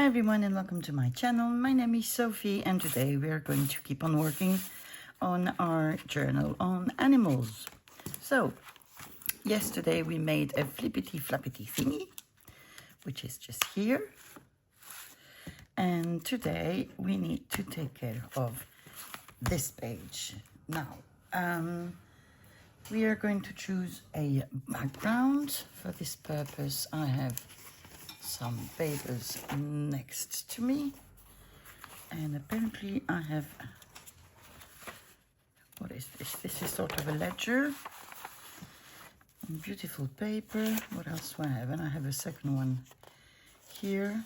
Hi everyone and welcome to my channel. My name is Sophie and today we are going to keep on working on our journal on animals. So yesterday we made a flippity flappity thingy, which is just here. And today we need to take care of this page. Now, we are going to choose a background. For this purpose, I have some papers next to me. And apparently I have, what is this? This is sort of a ledger. Beautiful paper. What else do I have? And I have a second one here.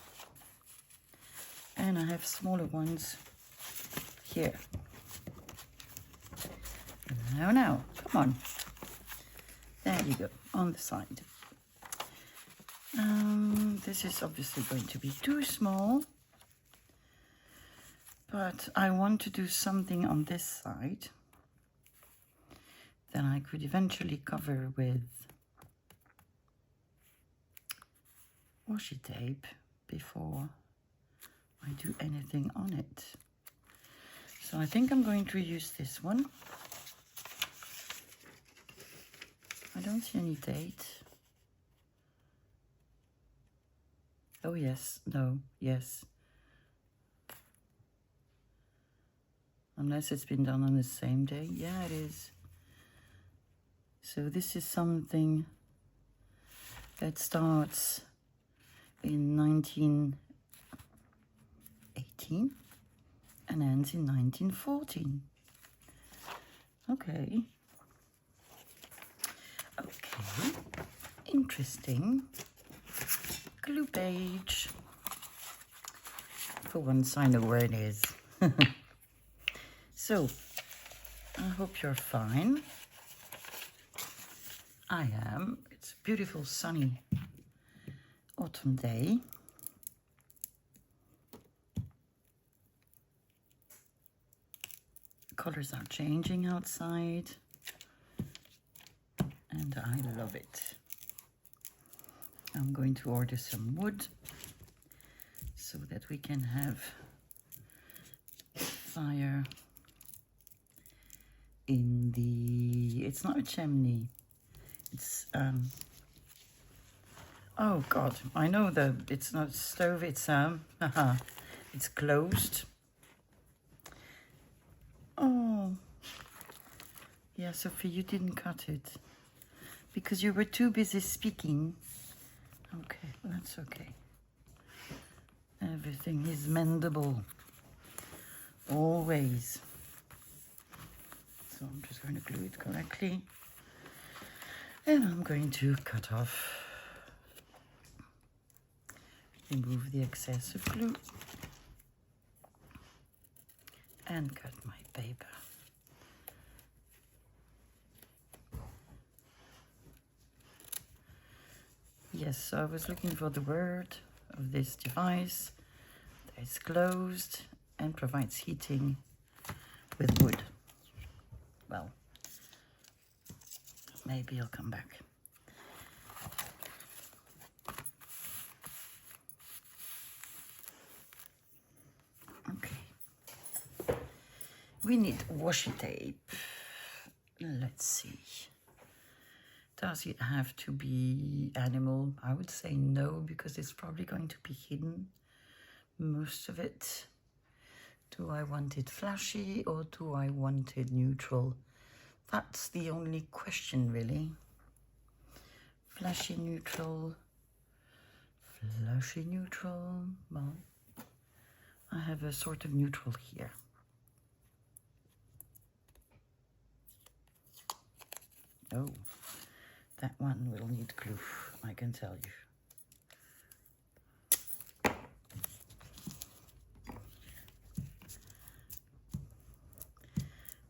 And I have smaller ones here. Now, come on. There you go, on the side. This is obviously going to be too small, but I want to do something on this side that I could eventually cover with washi tape before I do anything on it. So I think I'm going to use this one. I don't see any date. Oh yes, no, yes. Unless it's been done on the same day. Yeah, it is. So this is something that starts in 1918 and ends in 1914. Okay. Okay. Interesting. Glue page. For once I know where it is. So, I hope you're fine. I am. It's a beautiful sunny autumn day. Colors are changing outside. And I love it. I'm going to order some wood so that we can have fire in the, it's not a chimney, it's oh god, I know that it's not a stove, it's it's closed. Oh yeah, Sophie, you didn't cut it because you were too busy speaking. Okay, well, that's okay. Everything is mendable, always. So I'm just going to glue it correctly. And I'm going to cut off, remove the excess of glue, and cut my paper. Yes, so I was looking for the word of this device. It's closed and provides heating with wood. Well, maybe I'll come back. Okay. We need washi tape. Let's see. Does it have to be animal? I would say no, because it's probably going to be hidden, most of it. Do I want it flashy or do I want it neutral? That's the only question, really. Flashy neutral. Flashy neutral. Well, I have a sort of neutral here. Oh, that one will need glue, I can tell you.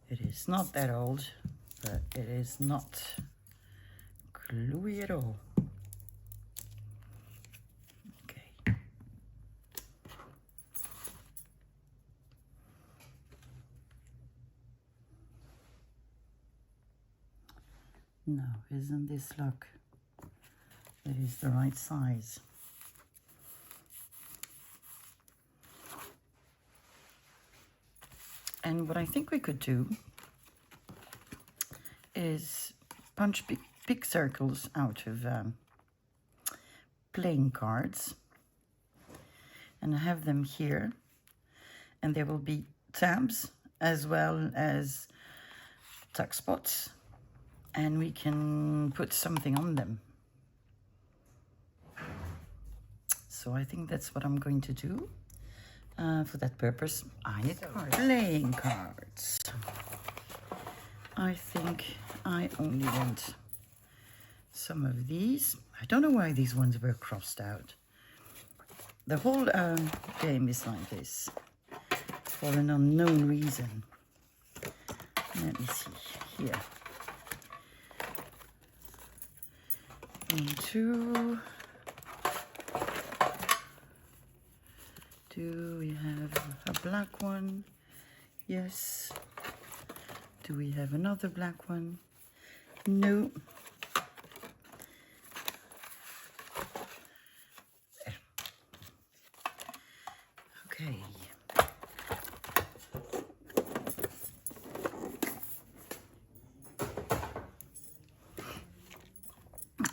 It is not that old, but it is not gluey at all. Okay. No, isn't this, look, it is the right size. And what I think we could do is punch big circles out of playing cards and have them here, and there will be tabs as well as tuck spots, and we can put something on them. So I think that's what I'm going to do. For that purpose, I need playing cards. I think I only want some of these. I don't know why these ones were crossed out. The whole game is like this for an unknown reason. Let me see here. 1, 2. Do we have a black one? Yes. Do we have another black one? No. Okay.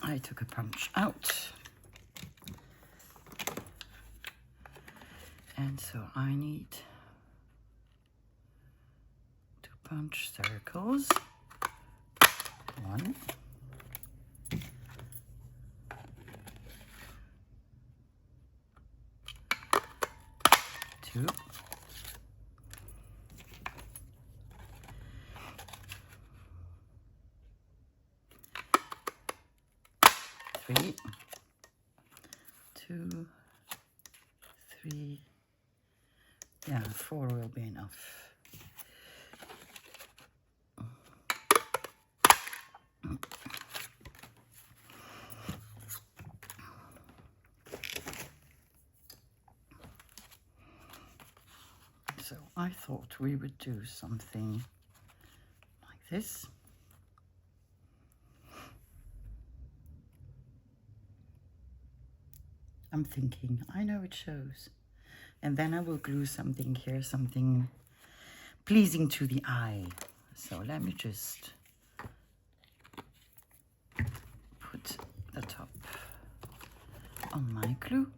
I took a punch out. And so I need to punch circles. 1. 2. 3. 2, 3. Yeah, 4 will be enough. So I thought we would do something like this. I'm thinking, I know it shows. And then I will glue something here, something pleasing to the eye. So let me just put the top on my glue.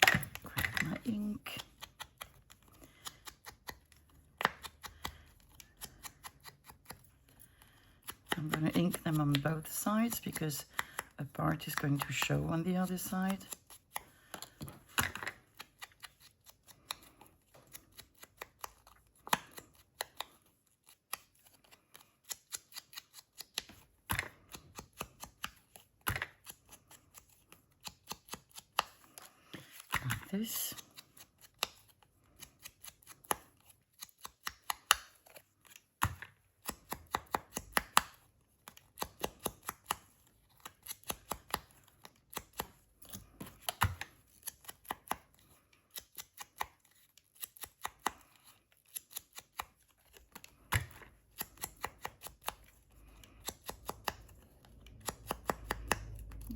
Grab my ink. I'm going to ink them on both sides because a part is going to show on the other side. Like this.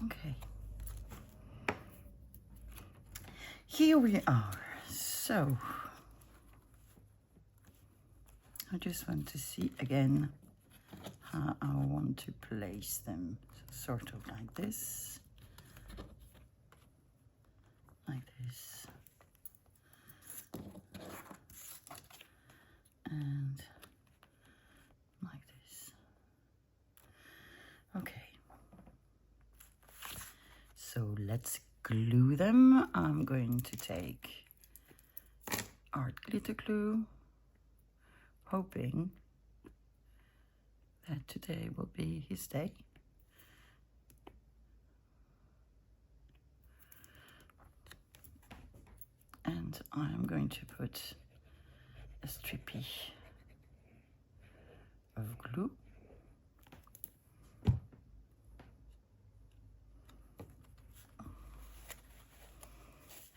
Okay, here we are. So I just want to see again how I want to place them. So sort of like this, and like this. Okay. So let's glue them. I'm going to take art glitter glue, hoping that today will be his day. And I'm going to put a strippy of glue.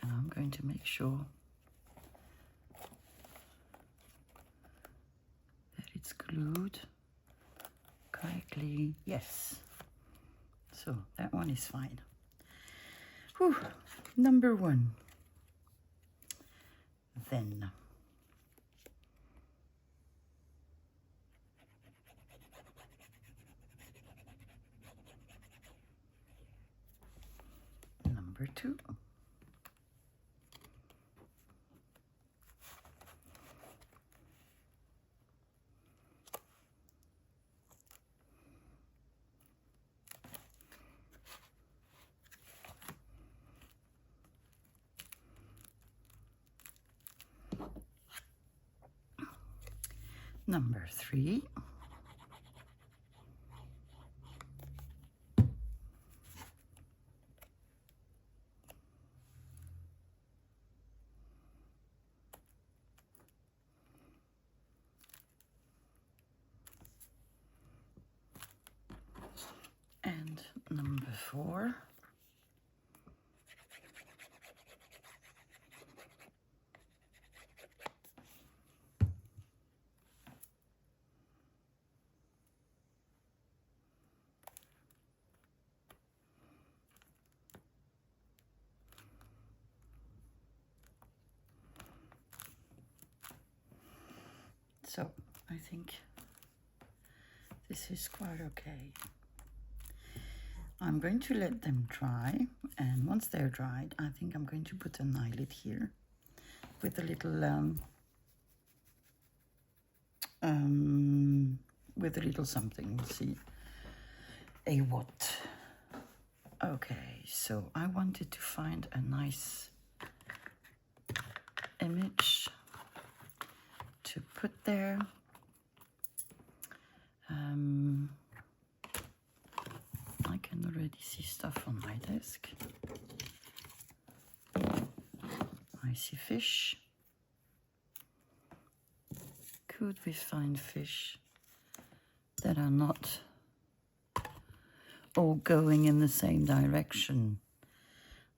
And I'm going to make sure that it's glued correctly. Yes. So that one is fine. Whew. Number 1. Then number 2. Number 3. And number 4. So I think this is quite okay. I'm going to let them dry, and once they're dried, I think I'm going to put an eyelid here with a little something. We'll see a what. Okay, so I wanted to find a nice image to put there. I can already see stuff on my desk. I see fish. Could we find fish that are not all going in the same direction?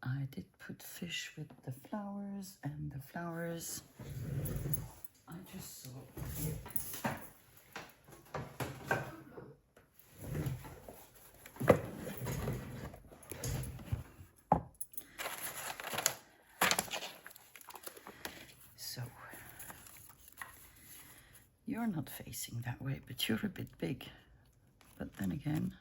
I did put fish with the flowers, and the flowers I just saw. So you're not facing that way, but you're a bit big. But then again,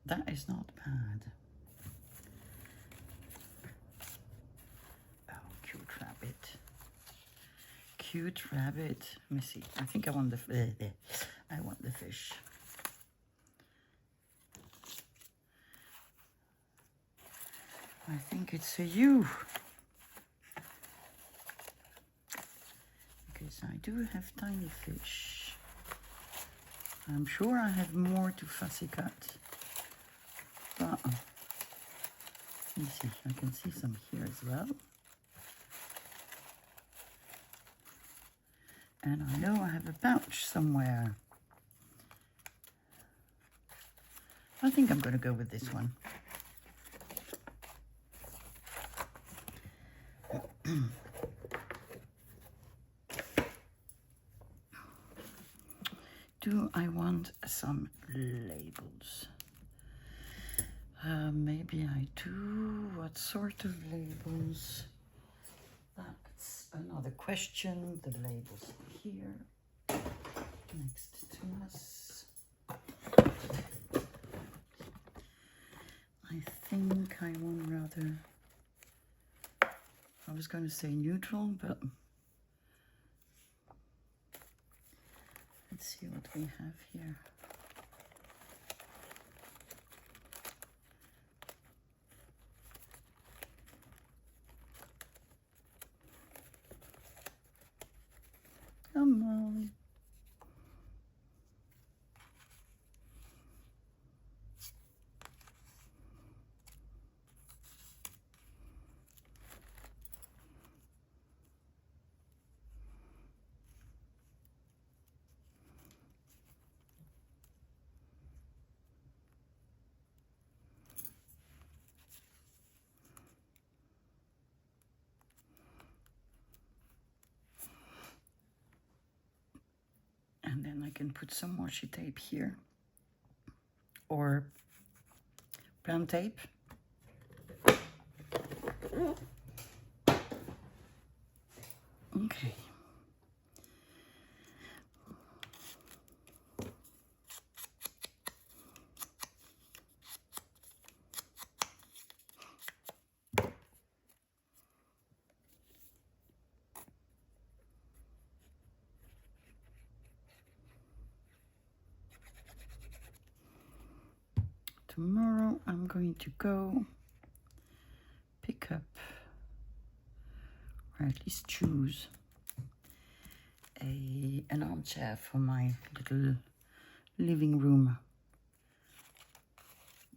that is not bad. Oh, cute rabbit. Cute rabbit. Let me see. I think I want the fish. I think it's a you. Because I do have tiny fish. I'm sure I have more to fussy cut. But let me see, I can see some here as well. And I know I have a pouch somewhere. I think I'm going to go with this one. Do I want some labels? Maybe I do. What sort of labels? That's another question. The labels are here next to us. I think I want rather, I was going to say neutral, but let's see what we have here. Come on. And then I can put some washi tape here or brown tape. Okay. tomorrow I'm going to go pick up, or at least choose, an armchair for my little living room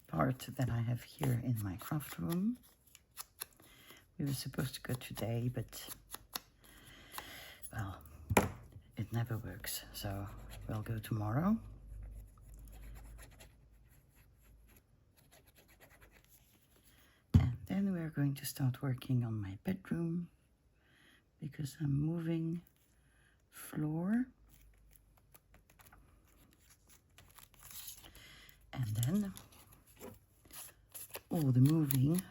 part that I have here in my craft room. We were supposed to go today, but well, it never works, so we'll go tomorrow. And then we're going to start working on my bedroom because I'm moving floor. And then all the moving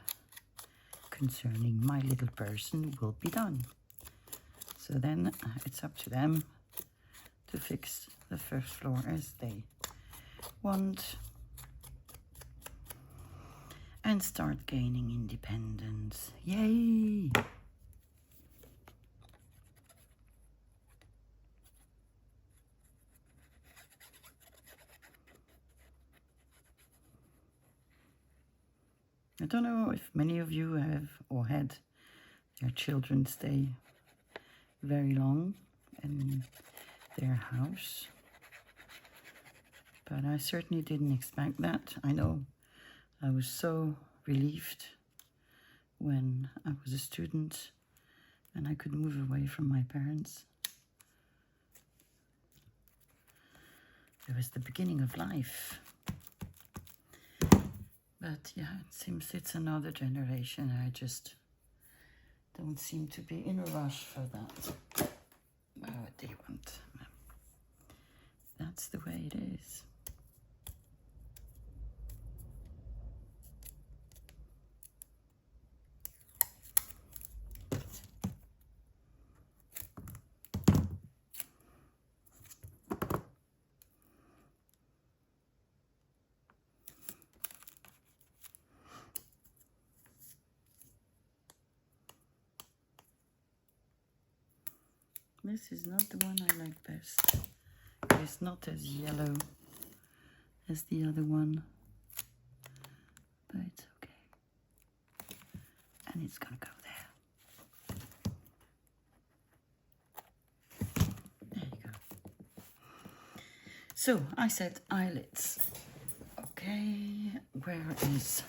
concerning my little person will be done. So then it's up to them to fix the first floor as they want and start gaining independence. Yay! I don't know if many of you have or had your children stay very long in their house, but I certainly didn't expect that. I know I was so relieved when I was a student and I could move away from my parents. It was the beginning of life. But yeah, it seems it's another generation. I just don't seem to be in a rush for that. What do you want? That's the way it is. This is not the one I like best. It's not as yellow as the other one, but it's okay. And it's gonna go there. There you go. So I said eyelids. Okay, where is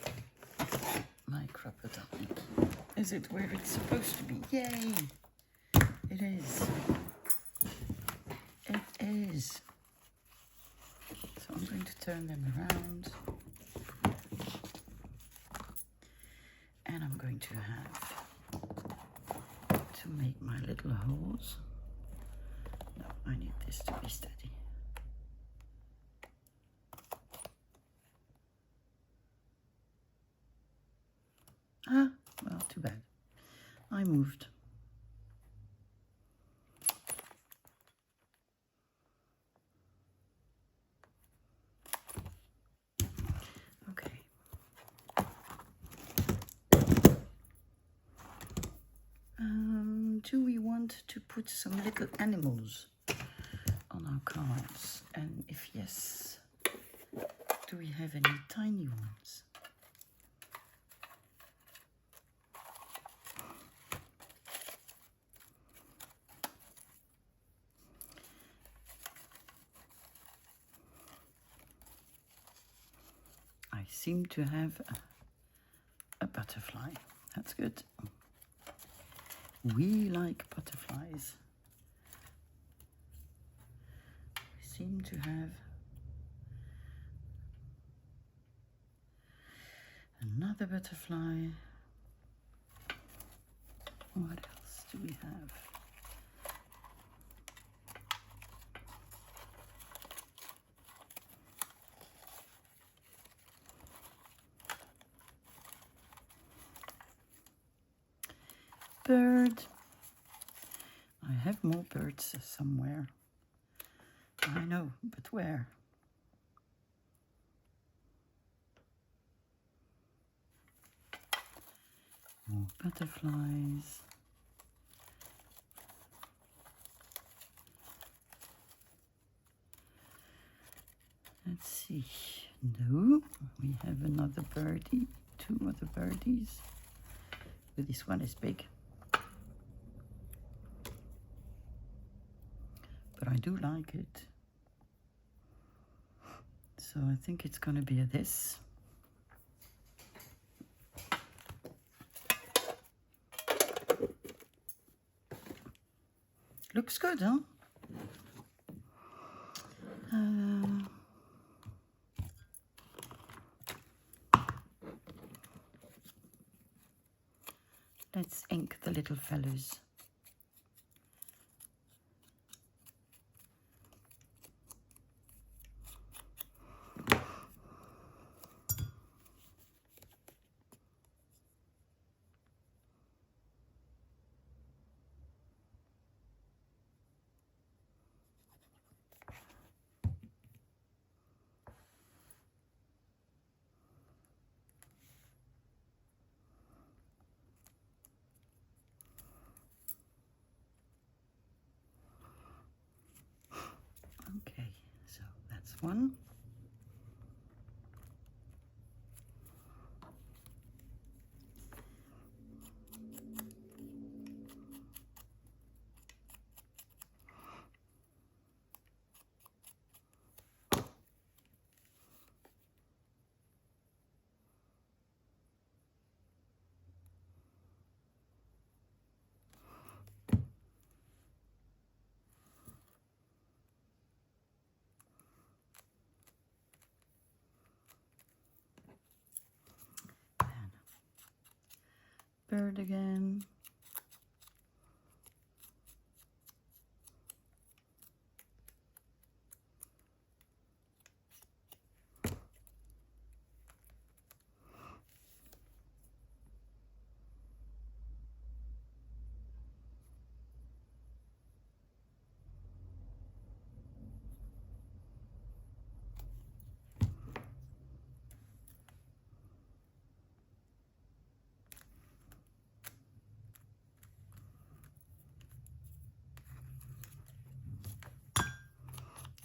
my crocodile? Is it where it's supposed to be? Yay! It is. It is. So I'm going to turn them around. And I'm going to have to make my little holes. No, I need this to be steady. Ah, well, too bad. I moved. Do we want to put some little animals on our cards? And if yes, do we have any tiny ones? I seem to have a butterfly. That's good. We like butterflies. We seem to have another butterfly. What else do we have? Bird. I have more birds somewhere. I know, but where? More butterflies. Let's see. No, we have another birdie, 2 other birdies. But this one is big. But I do like it. So I think it's going to be a this. Looks good, huh? Let's ink the little fellows. Okay, so that's one. Bird again.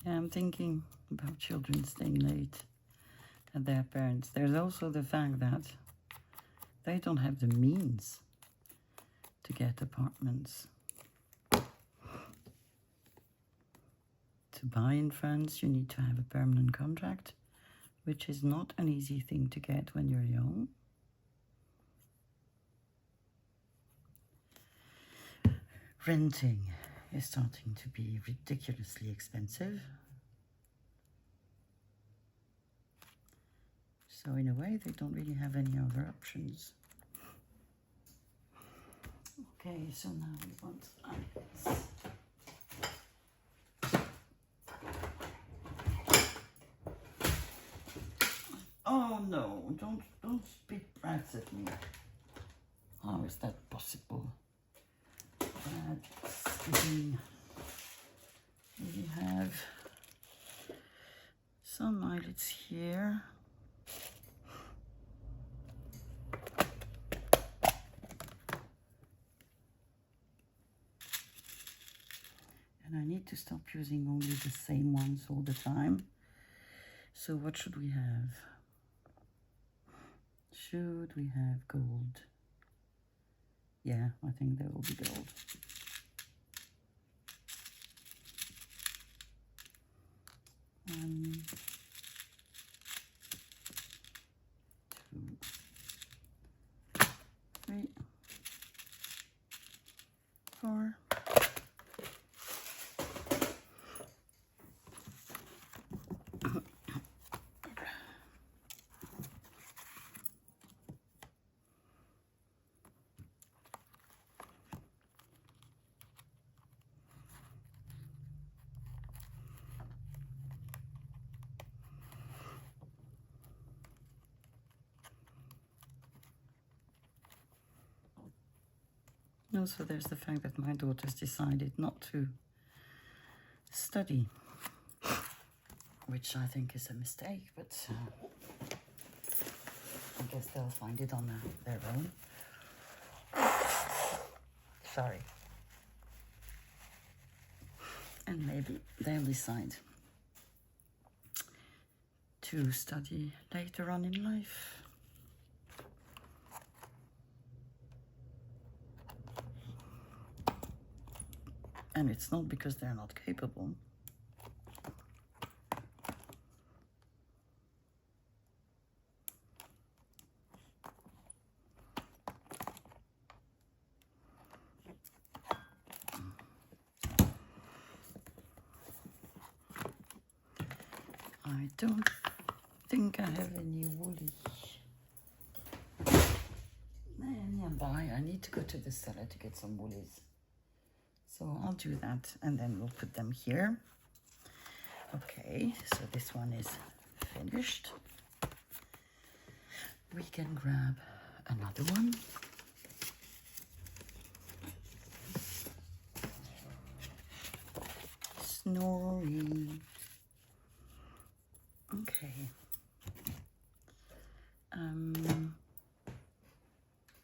Yeah, I'm thinking about children staying late at their parents. There's also the fact that they don't have the means to get apartments. To buy in France, you need to have a permanent contract, which is not an easy thing to get when you're young. Renting is starting to be ridiculously expensive. So in a way, they don't really have any other options. Okay, so now we want ice. Oh no, don't spit rats at me. How is that possible? We have some eyelets here. And I need to stop using only the same ones all the time. So what should we have? Should we have gold? Yeah, I think there will be gold. One, two, three, four. Also, there's the fact that my daughter's decided not to study, which I think is a mistake, but I guess they'll find it on their own. Sorry. And maybe they'll decide to study later on in life. And it's not because they're not capable. I don't think I have any woolly nearby. I need to go to the cellar to get some woolies. So I'll do that and then we'll put them here. Okay, so this one is finished. We can grab another one. Snoring. Okay.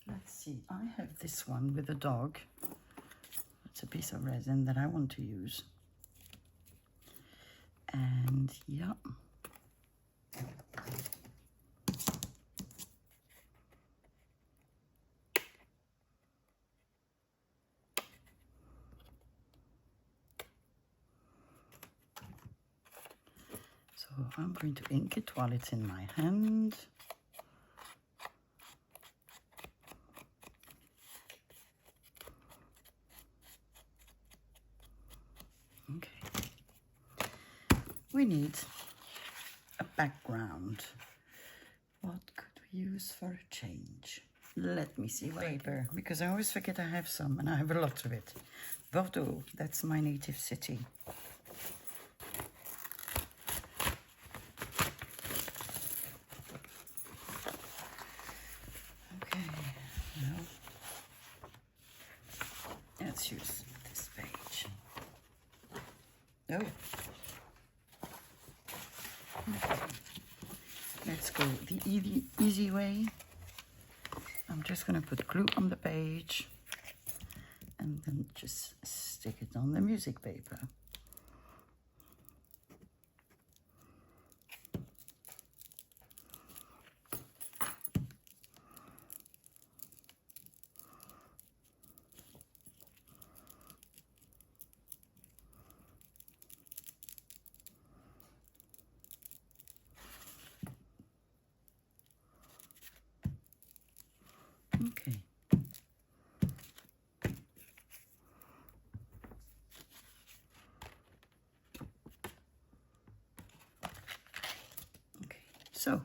Let's see. I have this one with a dog. It's a piece of resin that I want to use. And yeah. So I'm going to ink it while it's in my hand. Okay. We need a background. What could we use for a change? Let me see paper, because I always forget I have some, and I have a lot of it. Bordeaux, that's my native city. Okay, well, let's use this page. Oh. Okay. Let's go the easy way. I'm just going to put glue on the page and then just stick it on the music paper. Okay. Okay, so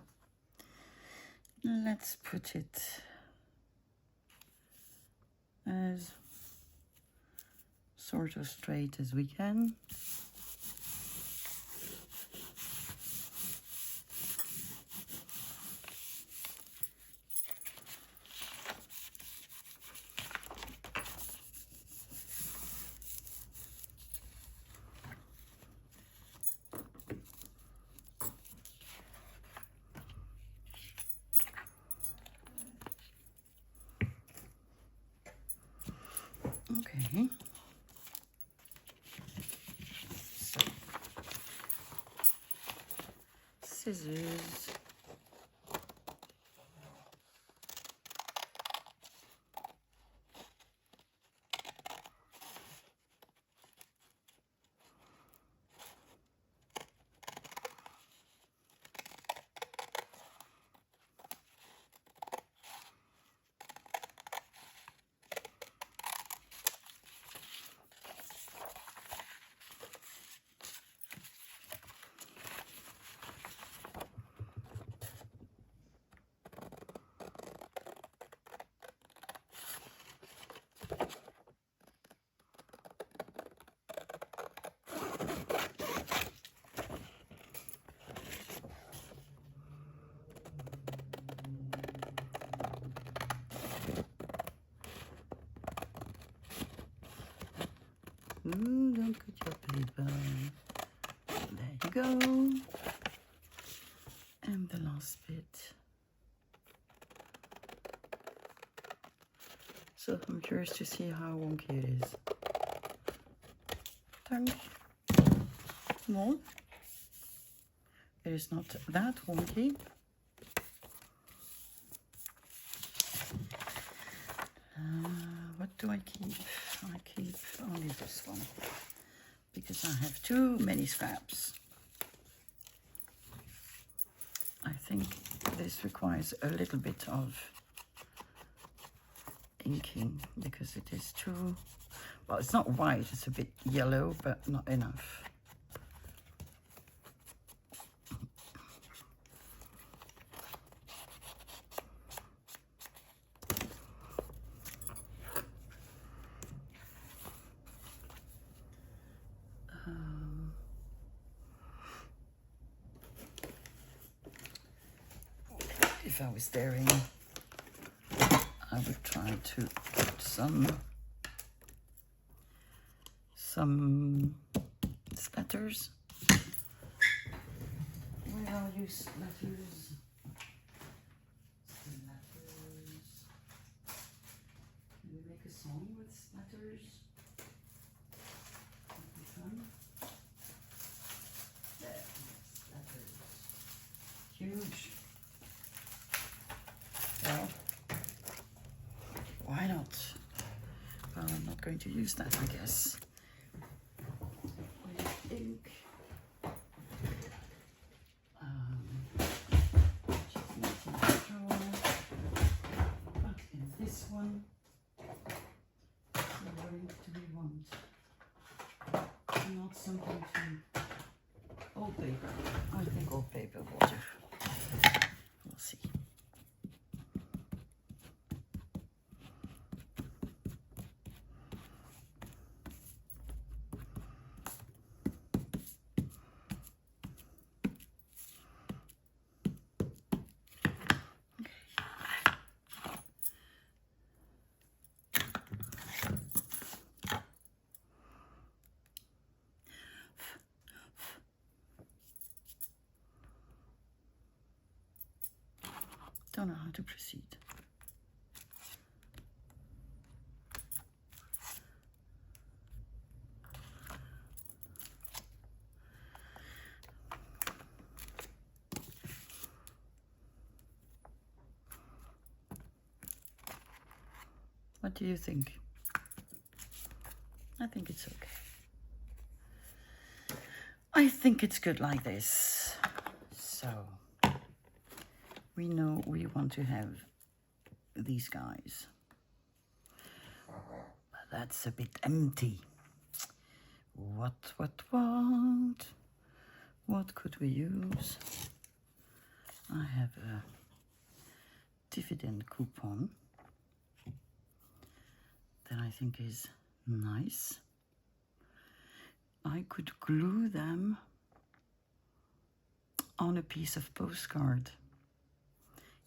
let's put it as sort of straight as we can. Okay. So, scissors. Don't cut your paper. There you go. And the last bit. So I'm curious to see how wonky it is. Tongue. More. leather is not that wonky. What do I keep? I keep only this one because I have too many scraps. I think this requires a little bit of inking because it is too, well, it's not white, it's a bit yellow, but not enough. If I was daring, I would try to put some splatters. Where are you, splatters? Splatters. Can we make a song with splatters? That'd be fun. There, splatters. Huge. Well, why not? Well, I'm not going to use that, I guess. With ink. Which is not in control. But in this one, what ink do we want? Not something to... Old paper. I think old paper will do. We'll see. Don't know how to proceed. What do you think? I think it's okay. I think it's good like this. So we know we want to have these guys. But that's a bit empty. What could we use? I have a dividend coupon that I think is nice. I could glue them on a piece of postcard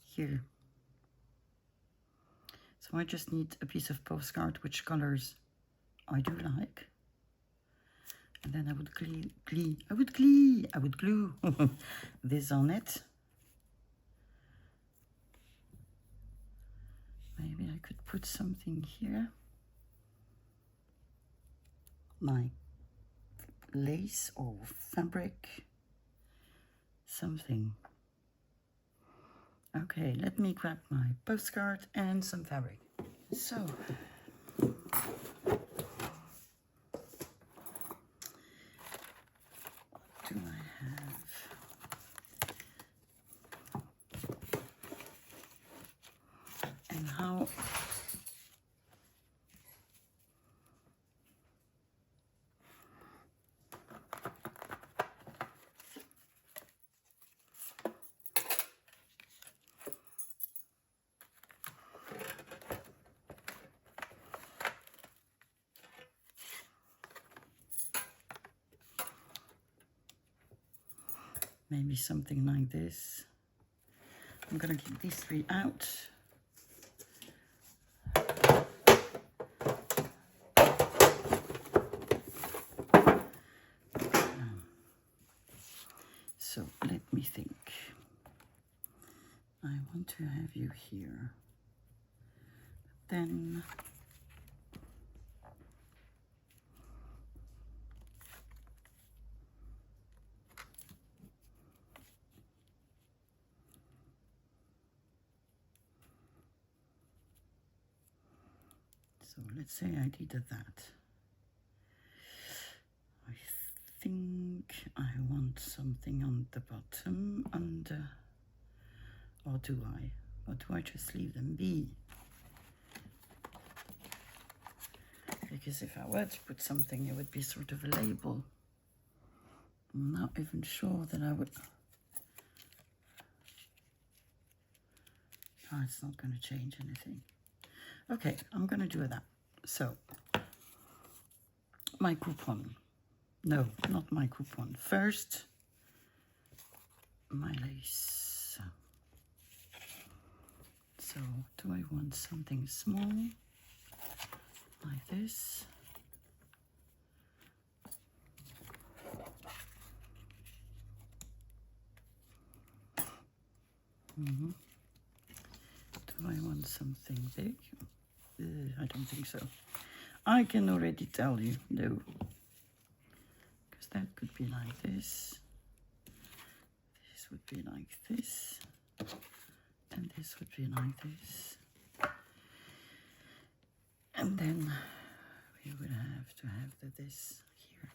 here. So I just need a piece of postcard which colors I do like. And then I would glue this on it. Maybe I could put something here, like lace or fabric, something. Okay, let me grab my postcard and some fabric. So, what do I have? And how maybe something like this. I'm gonna keep these three out. So let me think. I want to have you here. Then So let's say I did that. I think I want something on the bottom, under, or do I? Or do I just leave them be? Because if I were to put something, it would be sort of a label. I'm not even sure that I would... Oh, it's not going to change anything. Okay, I'm going to do that. So, my coupon. No, not my coupon. First, my lace. So, do I want something small? Like this. Do I want something big? I don't think so. I can already tell you, no. Because that could be like this. This would be like this. And this would be like this. And then we would have to have this here.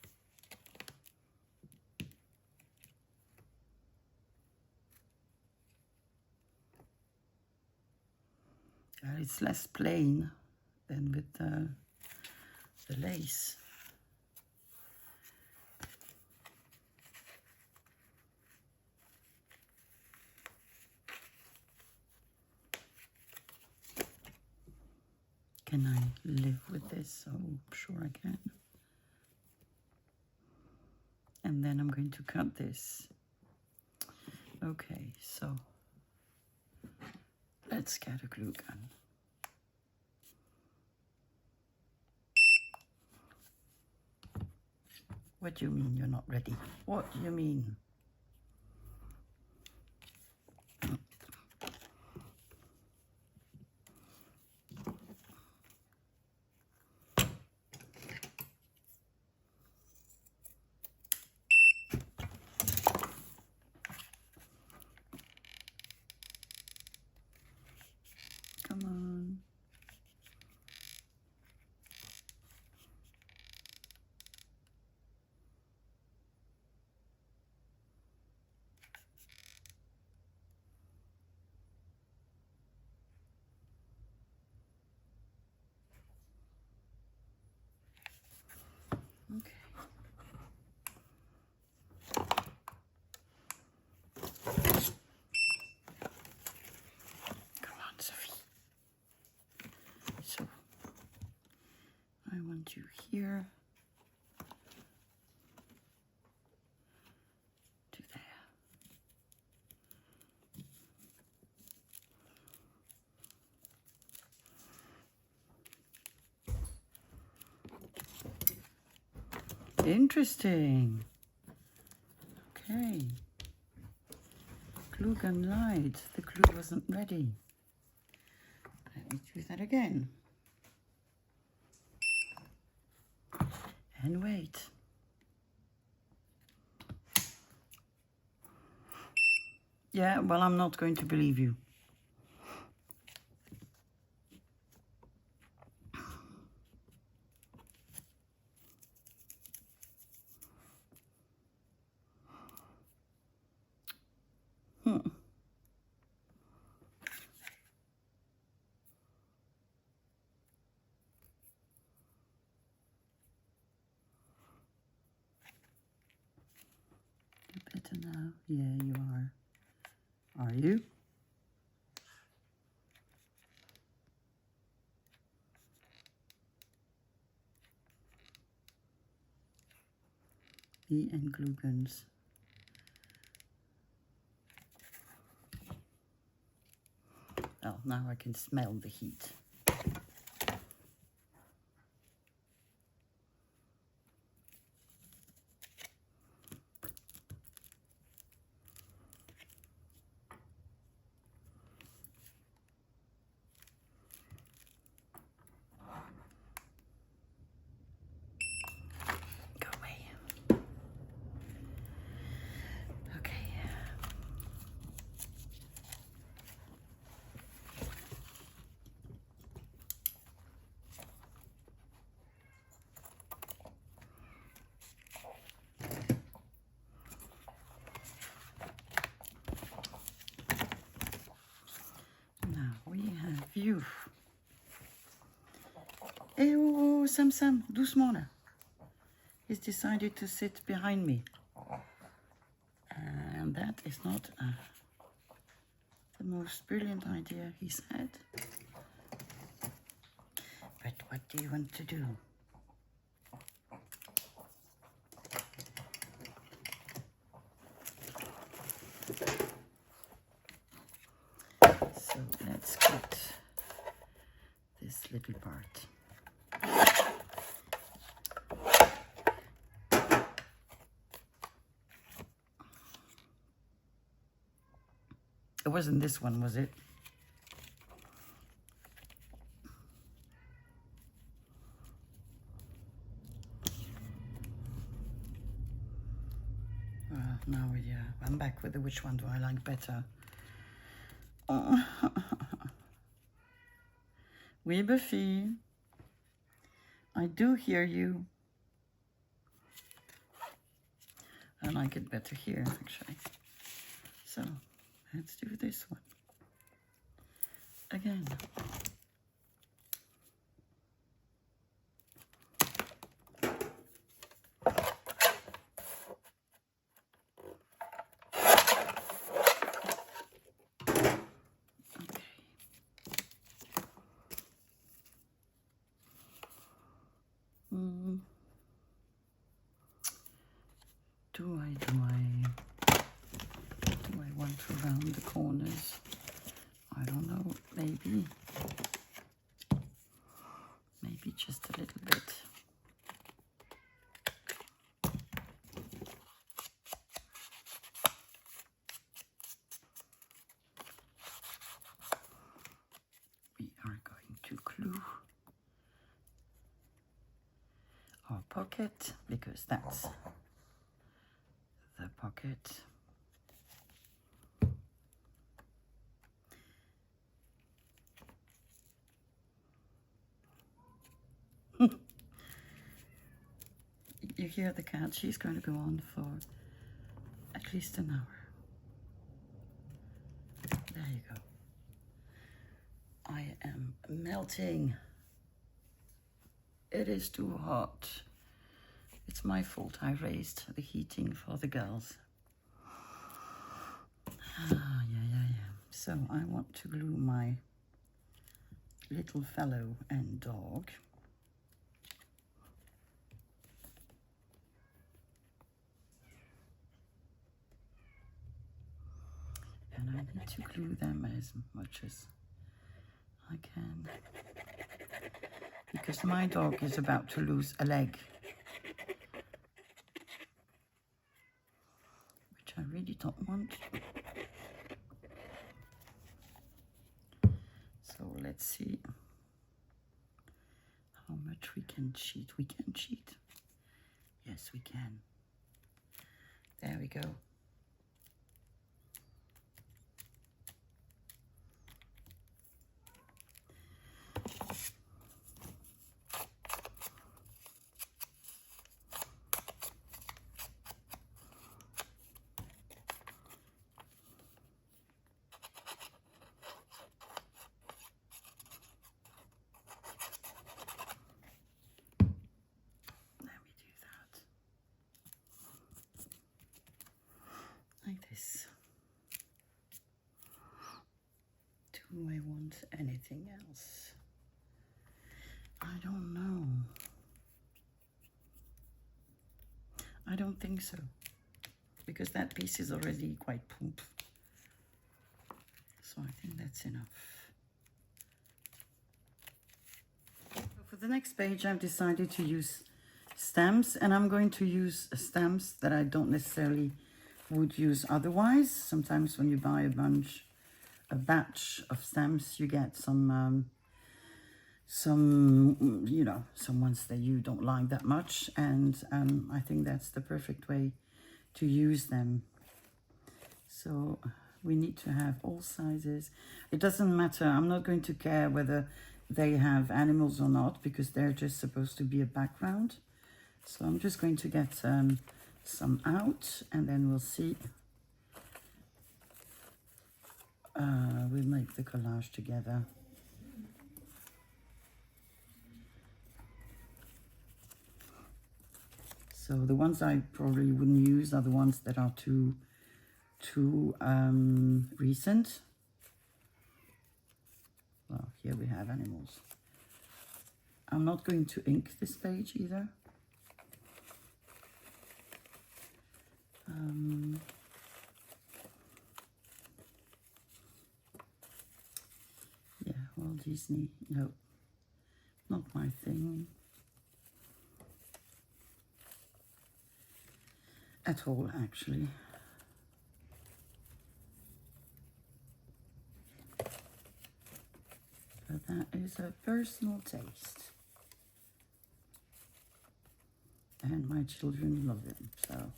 It's less plain than with the lace. Can I live with this? Oh, sure I can. And then I'm going to cut this. Okay, so let's get a glue gun. What do you mean you're not ready? What do you mean? Come on. Okay. Come on, Sophie. So, I want you here to there. Interesting. Okay. Glue gun light. The glue wasn't ready. Let me do that again. And wait. Yeah, well, I'm not going to believe you. You're better now. Yeah, you are. Are you? Me and glue guns. Oh, now I can smell the heat. Go away. Okay. you? Eh oh, Sam Sam, doucement là. He's decided to sit behind me. And that is not the most brilliant idea he's had. But what do you want to do? So let's cut this little part. It wasn't this one, was it? Now, yeah, I'm back with the which one do I like better? Oh. Oui, Buffy. I do hear you. I like it better here, actually. So, let's do this one. Again. Do I want to round the corners? I don't know, maybe just a little bit. We are going to glue our pocket because that's the pocket. You hear the cat, she's going to go on for at least an hour. There you go. I am melting. It is too hot. It's my fault I raised the heating for the girls. Yeah. So I want to glue my little fellow and dog. And I need to glue them as much as I can. Because my dog is about to lose a leg. Which I really don't want. So let's see how much we can cheat. We can cheat. Yes, we can. There we go. Like this. Do I want anything else? I don't know. I don't think so. Because that piece is already quite plump. So I think that's enough. So for the next page, I've decided to use stamps, and I'm going to use stamps that I don't necessarily would use otherwise. Sometimes when you buy a batch of stamps, you get some you know, some ones that you don't like that much, and I think that's the perfect way to use them. So we need to have all sizes. It doesn't matter. I'm not going to care whether they have animals or not, because they're just supposed to be a background. So I'm just going to get some out, and then we'll see. We'll make the collage together. So the ones I probably wouldn't use are the ones that are too recent. Well, here we have animals. I'm not going to ink this page either. Yeah, Walt Disney, no, not my thing at all, actually. But that is a personal taste. And my children love them, so.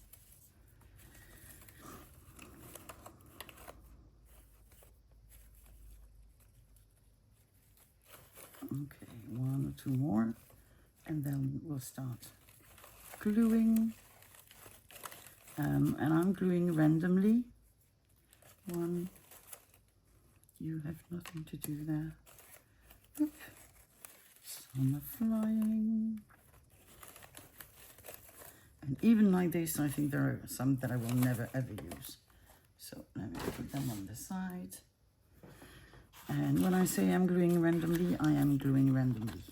Okay, one or two more, and then we'll start gluing. And I'm gluing randomly. One, you have nothing to do there. Oop. Some are flying. And even like this, I think there are some that I will never ever use. So let me put them on the side. And when I say I'm gluing randomly, I am gluing randomly.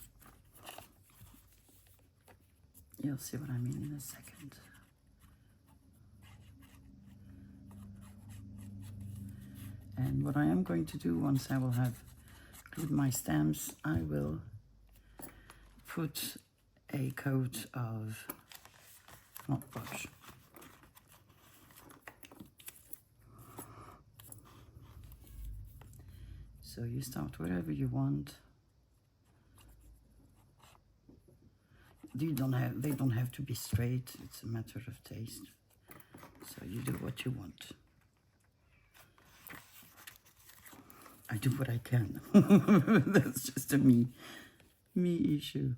You'll see what I mean in a second. And what I am going to do once I will have glued my stamps, I will put a coat of Mod Podge. So you start wherever you want. They don't have to be straight. It's a matter of taste. So you do what you want. I do what I can. That's just a me issue.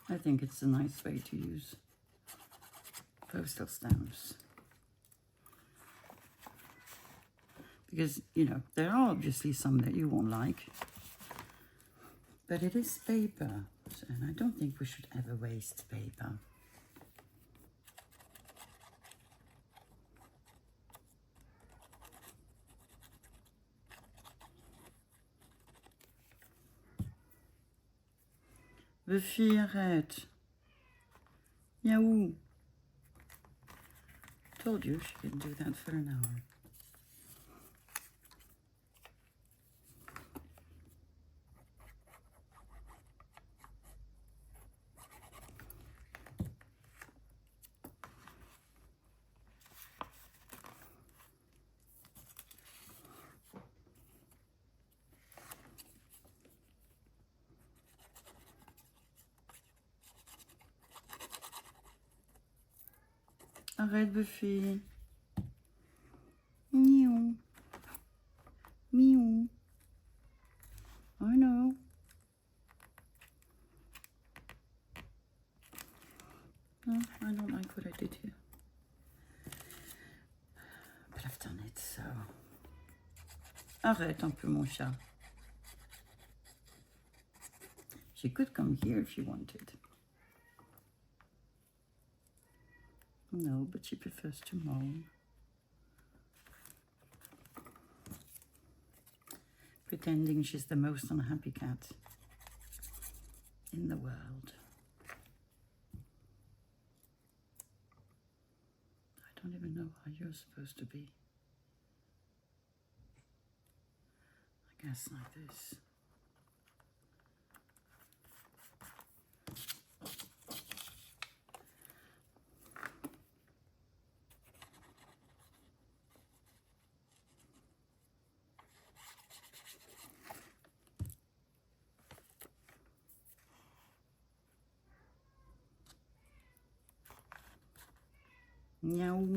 I think it's a nice way to use postal stamps. Because, you know, there are obviously some that you won't like. But it is paper, and I don't think we should ever waste paper. Buffy, arrête. Yahoo! Told you she could do that for an hour. Arrête, Buffy. Meow. Meow. I know. No, I don't like what I did here. But I've done it, so... Arrête un peu, mon chat. She could come here if she wanted. No, but she prefers to moan. pretending she's the most unhappy cat in the world. I don't even know how you're supposed to be. I guess like this. Meow.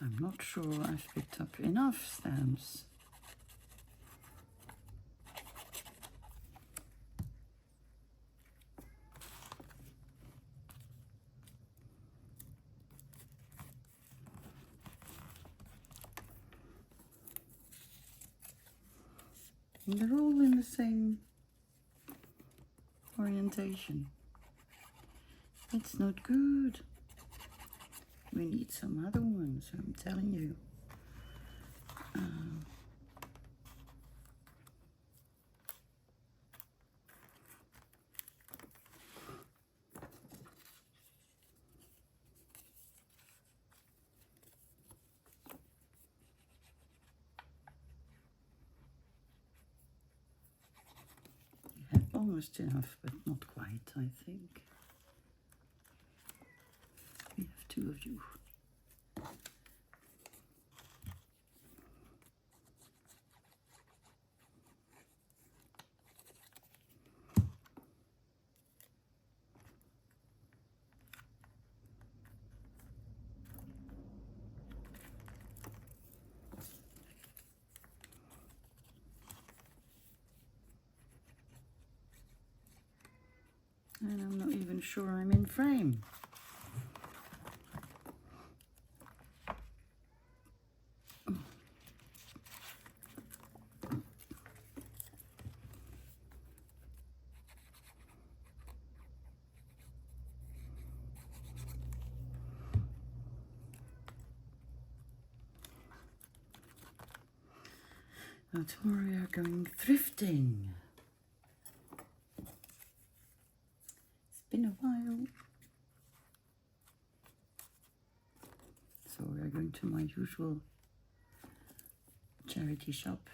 I'm not sure I've picked up enough stamps. And they're all in the same orientation. It's not good. We need some other ones, I'm telling you. You have almost enough, but not quite, I think. We have two of you. And I'm not even sure I'm in frame. Now tomorrow we are going thrifting. It's been a while. So we are going to my usual charity shop,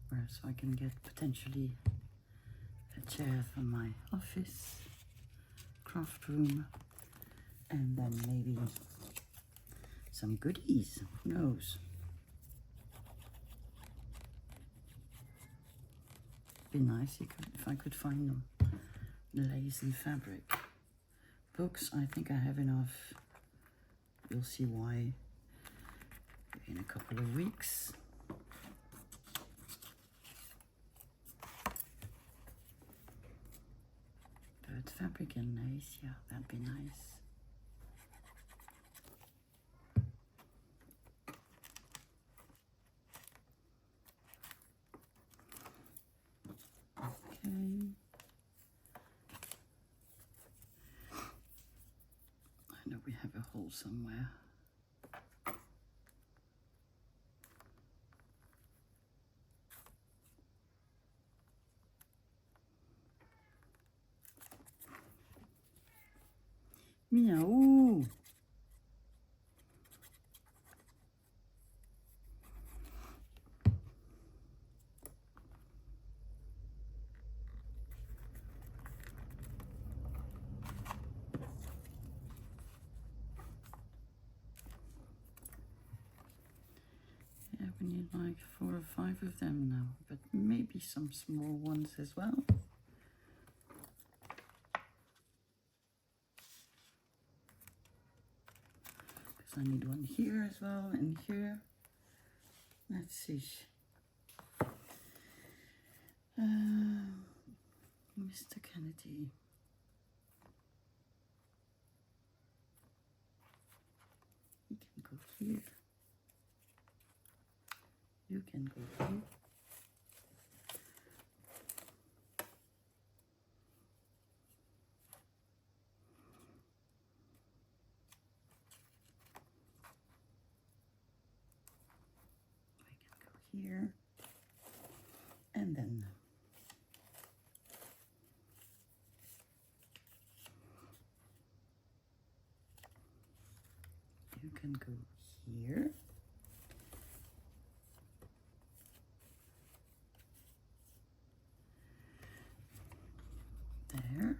where so I can get potentially a chair for my office, craft room, and then maybe some goodies, who knows. Be nice if I could find them. Lace and fabric. Books, I think I have enough. You'll see why in a couple of weeks. But fabric and lace, yeah, that'd be nice. Okay. I know we have a hole somewhere. Meow. Yeah, we need like 4 or 5 of them now, but maybe some small ones as well. Because I need one here as well, and here. Let's see. Mr. Kennedy. You can go here. You can go here. Here, and then you can go here, there,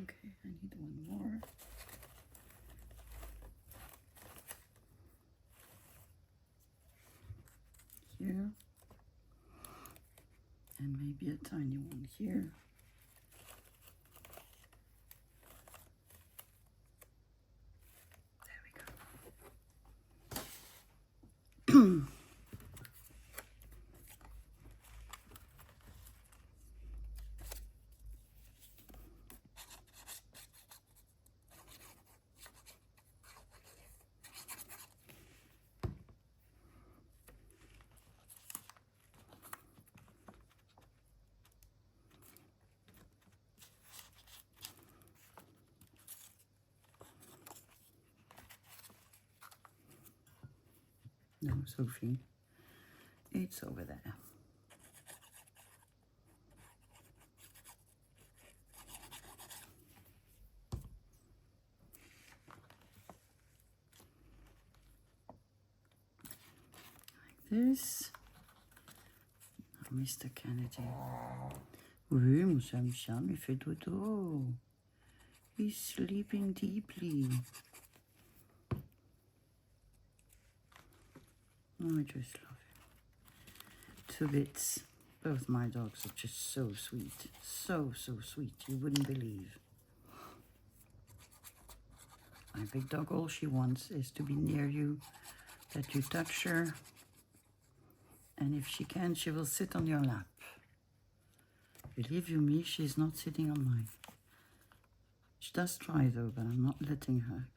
okay, I need one more. Here, and maybe a tiny one here. There we go. No, Sophie, it's over there. Like this. Oh, Mr. Kennedy. Oui, mon cher Michel, il fait dodo. He's sleeping deeply. Oh, I just love him. Two bits. Both my dogs are just so sweet. So, so sweet. You wouldn't believe. My big dog, all she wants is to be near you, that you touch her. And if she can, she will sit on your lap. Believe you me, she's not sitting on mine. She does try though, but I'm not letting her.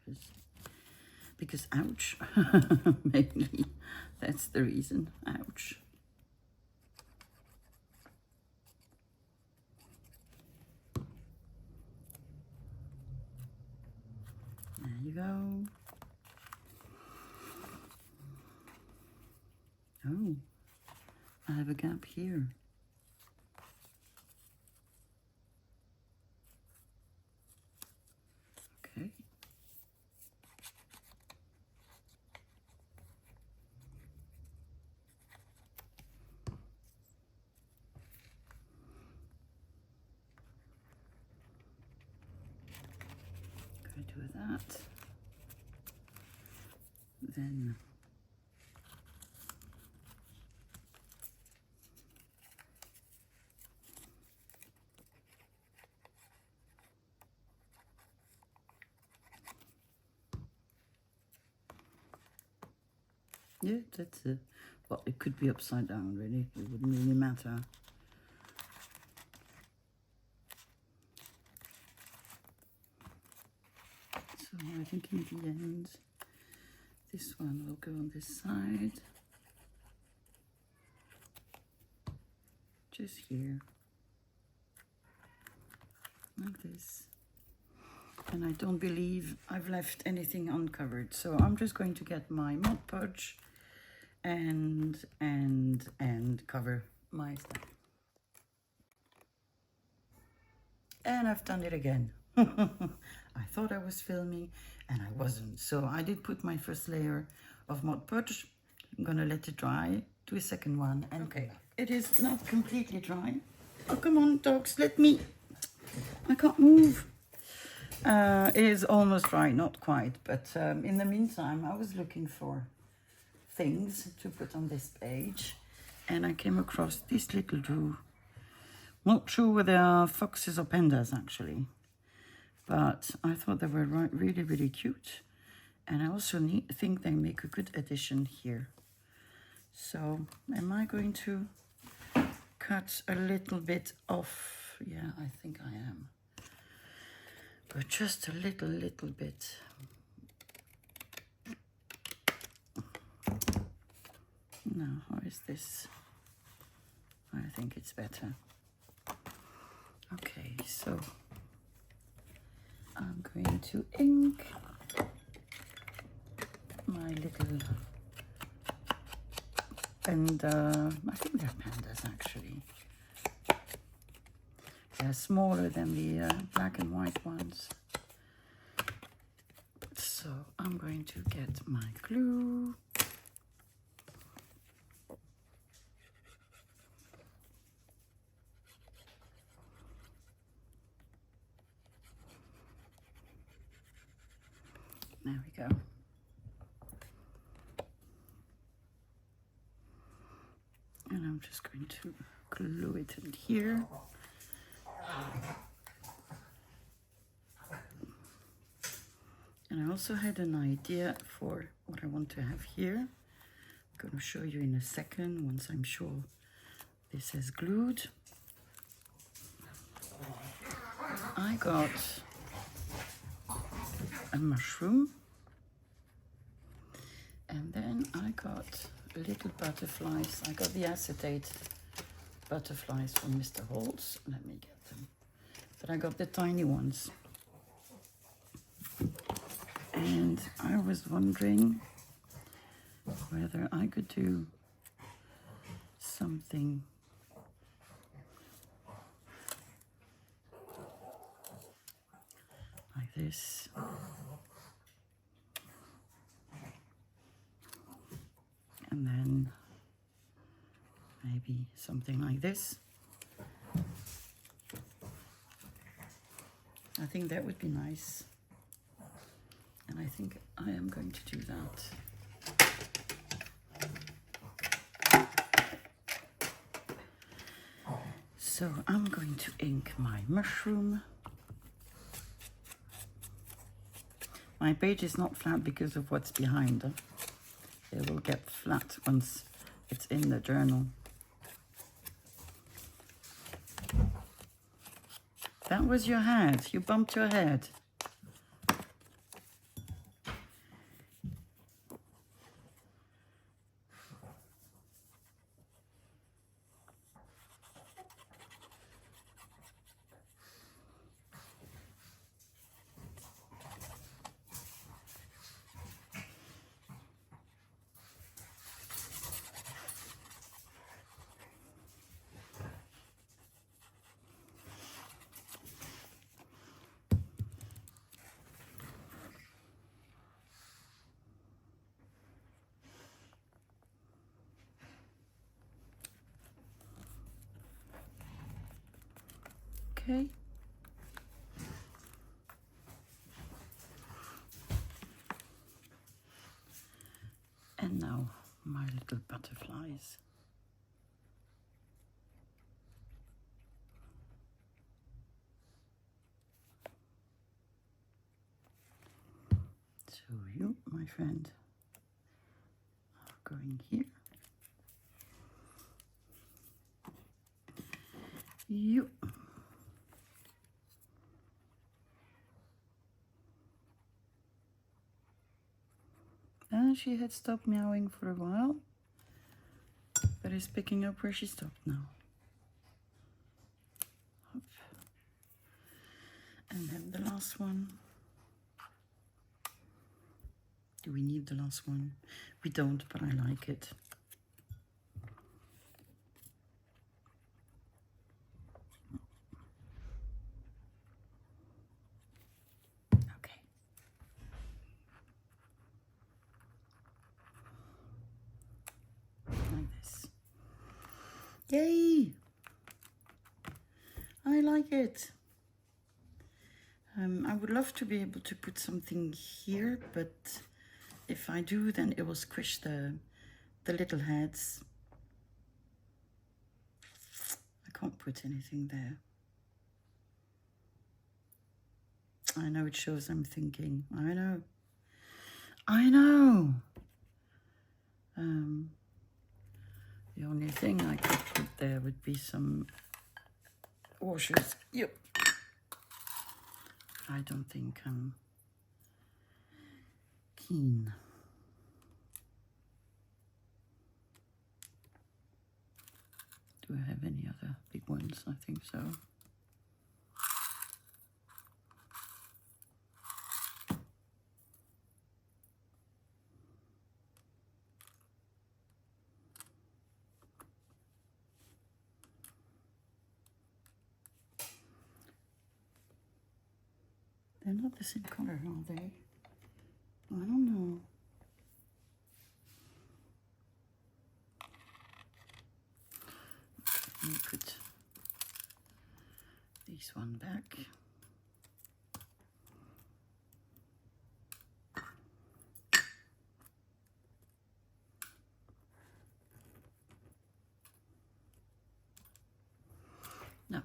Because ouch. Mainly. That's the reason. Ouch. There you go. Oh, I have a gap here. Okay. Do that, then yeah, that's it. Well, it could be upside down, really. It wouldn't really matter. So I think in the end, this one will go on this side. Just here. Like this. And I don't believe I've left anything uncovered. So I'm just going to get my Mod Podge and cover my stuff. And I've done it again. I thought I was filming and I wasn't. So I did put my first layer of Mod Podge. I'm gonna let it dry. Do a second one. And okay, it is not completely dry. Oh, come on, dogs, let me. I can't move. It is almost dry, not quite. But in the meantime, I was looking for things to put on this page. And I came across this little Not sure whether they are foxes or pandas actually, but I thought they were really, really cute. And I also think they make a good addition here. So am I going to cut a little bit off? Yeah, I think I am. But just a little bit. Now, how is this? I think it's better. Okay, so I'm going to ink my little panda. I think they're pandas actually. They're smaller than the black and white ones. So I'm going to get my glue. There we go. And I'm just going to glue it in here. And I also had an idea for what I want to have here. I'm going to show you in a second once I'm sure this is glued. I got a mushroom, and then I got little butterflies. I got the acetate butterflies from Mr. Holtz. Let me get them. But I got the tiny ones. And I was wondering whether I could do something like this. And then maybe something like this. I think that would be nice. And I think I am going to do that. So I'm going to ink my mushroom. My page is not flat because of what's behind. It will get flat once it's in the journal. That was your head. You bumped your head. Okay. And now my little butterflies. So you, my friend, are going here. You. And she had stopped meowing for a while, but is picking up where she stopped now. Up. And then the last one. Do we need the last one? We don't, but I like it. Okay. Like this. Yay! I like it. I would love to be able to put something here, but if I do, then it will squish the little heads. I can't put anything there. I know it shows I'm thinking. I know. The only thing I could put there would be some washers. Yep. I don't think I'm keen. Do I have any other big ones? I think so. They're not the same color, are they? I don't know. Let me put this one back. Now,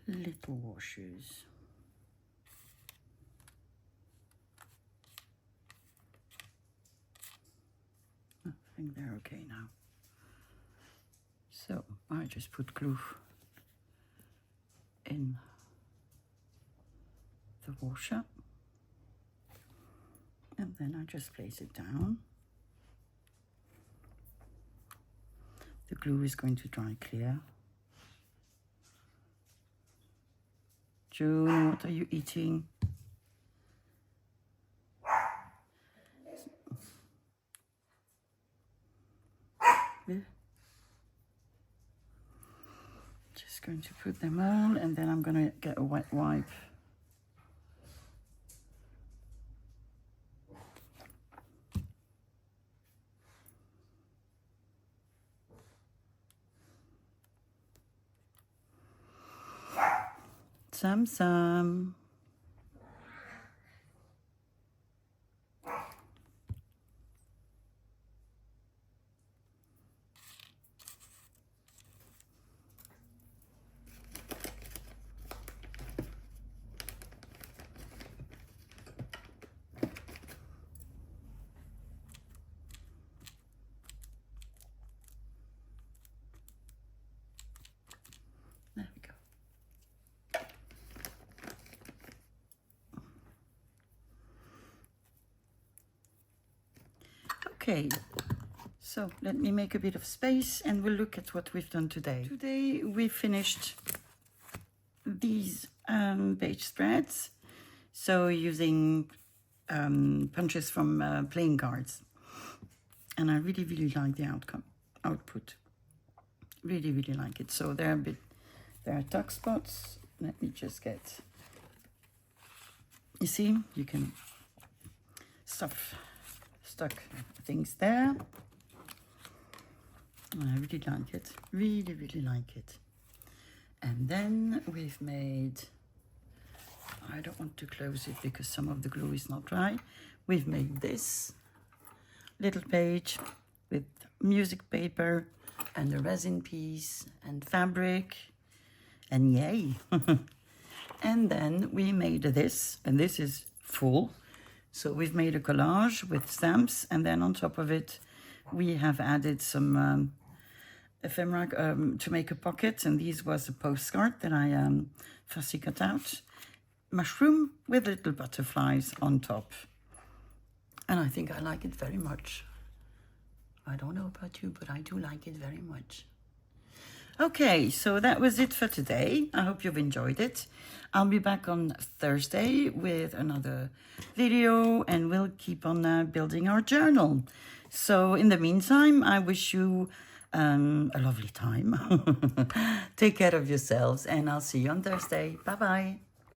little washers. I think they're okay now. So I just put glue in the washer, and then I just place it down. The glue is going to dry clear. June, what are you eating? Just going to put them on, and then I'm going to get a wet wipe. Some. There we go. Okay, so let me make a bit of space and we'll look at what we've done today. Today we finished these page spreads, so using punches from playing cards. And I really, really like the output. Really, really like it. So there are tuck spots. Let me just get, you see, you can stuck things there. I really like it. Really, really like it. And then we've made, I don't want to close it because some of the glue is not dry. We've made this little page with music paper and a resin piece and fabric, and yay. And then we made this, and this is full. So we've made a collage with stamps, and then on top of it we have added some ephemera to make a pocket, and this was a postcard that I fussy cut out. Mushroom with little butterflies on top. And I think I like it very much. I don't know about you, but I do like it very much. Okay, so that was it for today. I hope you've enjoyed it. I'll be back on Thursday with another video, and we'll keep on building our journal. So in the meantime, I wish you a lovely time. Take care of yourselves, and I'll see you on Thursday. Bye-bye.